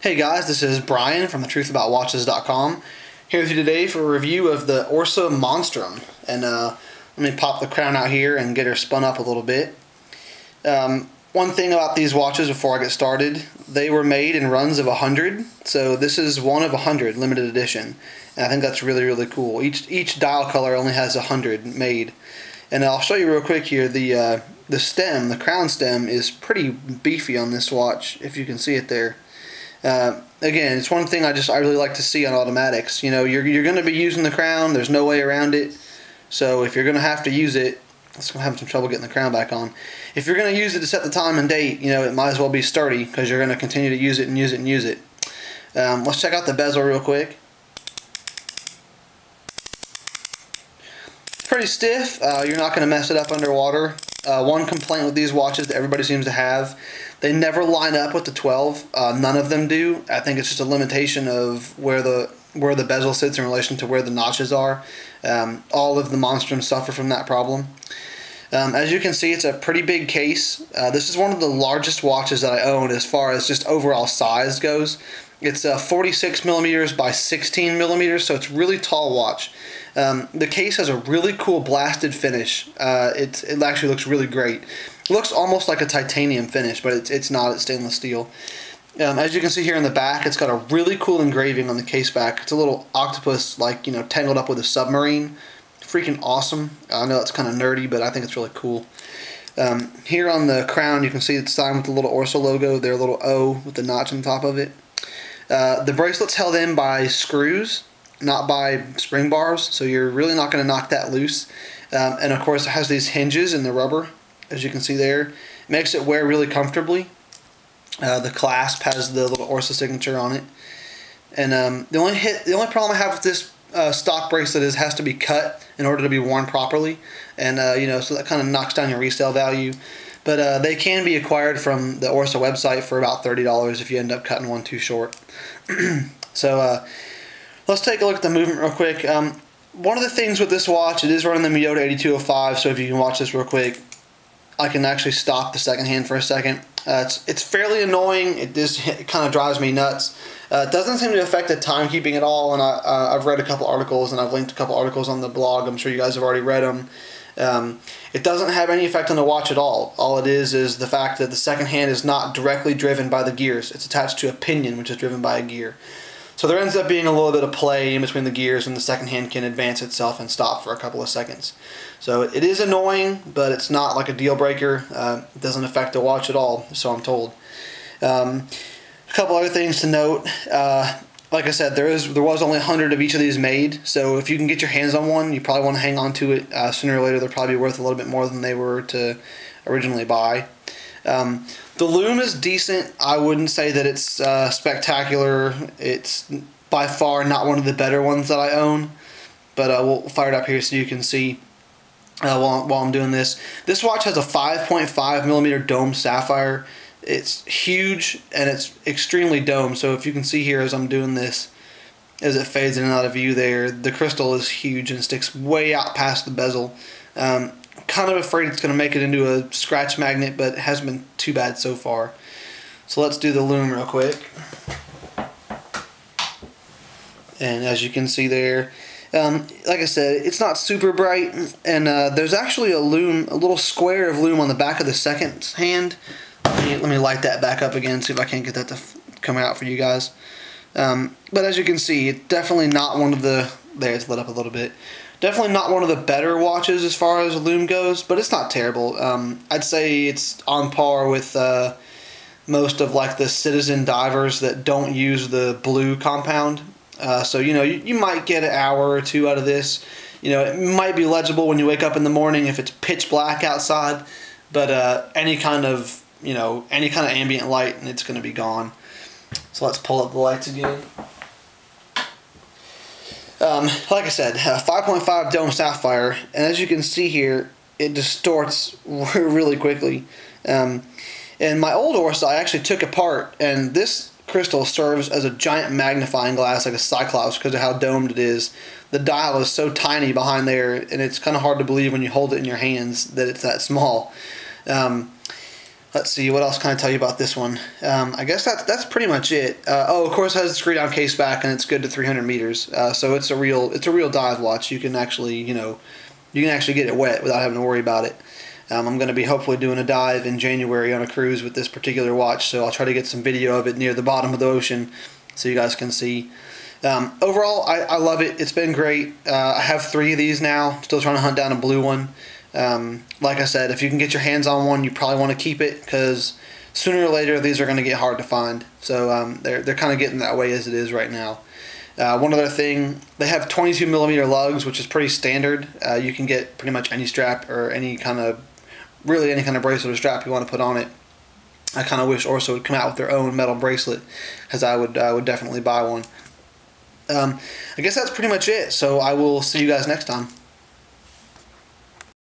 Hey guys, this is Brian from thetruthaboutwatches.com here with you today for a review of the Orsa Monstrum. And let me pop the crown out here and get her spun up a little bit. One thing about these watches before I get started, they were made in runs of 100, so this is one of 100 limited edition. And I think that's really cool. Each dial color only has 100 made. And I'll show you real quick here, the stem, the crown stem, is pretty beefy on this watch, if you can see it there. Again, it's one thing I really like to see on automatics. You know, you're going to be using the crown. There's no way around it. So if you're going to have to use it, it's going to have some trouble getting the crown back on. If you're going to use it to set the time and date, you know, it might as well be sturdy because you're going to continue to use it and use it and use it. Let's check out the bezel real quick. It's pretty stiff. You're not going to mess it up underwater. One complaint with these watches that everybody seems to have, they never line up with the 12. None of them do. I think it's just a limitation of where the bezel sits in relation to where the notches are. All of the Monstrums suffer from that problem. As you can see, it's a pretty big case. This is one of the largest watches that I own as far as just overall size goes. It's 46 millimeters by 16 millimeters, so it's a really tall watch. The case has a really cool blasted finish. It actually looks really great. It looks almost like a titanium finish, but it's not. It's stainless steel. As you can see here in the back, it's got a really cool engraving on the case back. It's a little octopus, like, you know, tangled up with a submarine. Freaking awesome. I know it's kind of nerdy, but I think it's really cool. Here on the crown, you can see it's signed with the little Orsa logo. Their little O with the notch on top of it. The bracelet's held in by screws, not by spring bars, so you're really not going to knock that loose. And of course, it has these hinges in the rubber, as you can see there. It makes it wear really comfortably. The clasp has the little Orsa signature on it. And the only problem I have with this stock bracelet is it has to be cut in order to be worn properly, and you know, so that kind of knocks down your resale value. But they can be acquired from the Orsa website for about $30 if you end up cutting one too short. So let's take a look at the movement real quick. One of the things with this watch, it is running the Miyota 8205, so if you can watch this real quick, I can actually stop the second hand for a second. It's fairly annoying. It kind of drives me nuts. It doesn't seem to affect the timekeeping at all, and I've read a couple articles, and I've linked a couple articles on the blog. I'm sure you guys have already read them. It doesn't have any effect on the watch at all. All it is the fact that the second hand is not directly driven by the gears. It's attached to a pinion, which is driven by a gear. So there ends up being a little bit of play in between the gears, and the second hand can advance itself and stop for a couple of seconds. So it is annoying, but it's not like a deal breaker. It doesn't affect the watch at all, so I'm told. A couple other things to note. Like I said, there was only 100 of each of these made, so if you can get your hands on one, you probably want to hang on to it. Sooner or later, they're probably worth a little bit more than they were to originally buy. The Lume is decent. I wouldn't say that it's spectacular. It's by far not one of the better ones that I own, but we'll fire it up here so you can see while I'm doing this. This watch has a 5.5 millimeter dome sapphire. It's huge and it's extremely domed, so if you can see here as I'm doing this, as it fades in and out of view there, the crystal is huge and sticks way out past the bezel. Kind of afraid it's going to make it into a scratch magnet, but it hasn't been too bad so far. So let's do the Lume real quick. And as you can see there, like I said, it's not super bright, and there's actually a Lume, a little square of Lume on the back of the second hand. Let me light that back up again, see if I can't get that to come out for you guys. But as you can see, it's definitely not one of the... There, it's lit up a little bit. Definitely not one of the better watches as far as Lume goes, but it's not terrible. I'd say it's on par with most of like the Citizen divers that don't use the blue compound. So you know, you might get an hour or two out of this. You know, it might be legible when you wake up in the morning if it's pitch black outside, but any kind of ambient light and it's going to be gone. So let's pull up the lights again. Like I said, 5.5 dome sapphire, and as you can see here, it distorts really quickly. And my old Orsa I actually took apart, and this crystal serves as a giant magnifying glass like a Cyclops because of how domed it is. The dial is so tiny behind there, and it's kind of hard to believe when you hold it in your hands that it's that small. Let's see, what else can I tell you about this one? I guess that's pretty much it. Oh, of course, it has a screw down case back, and it's good to 300 meters. So it's a real dive watch. You can actually, you can actually get it wet without having to worry about it. I'm going to be hopefully doing a dive in January on a cruise with this particular watch, so I'll try to get some video of it near the bottom of the ocean so you guys can see. Overall, I love it. It's been great. I have 3 of these now. Still trying to hunt down a blue one. Like I said, if you can get your hands on one, you probably want to keep it, because sooner or later these are going to get hard to find. So they're kind of getting that way as it is right now. One other thing, they have 22 millimeter lugs, which is pretty standard. You can get pretty much any strap or any kind of bracelet or strap you want to put on it. I kind of wish Orsa would come out with their own metal bracelet, because I would definitely buy one. I guess that's pretty much it. So I will see you guys next time.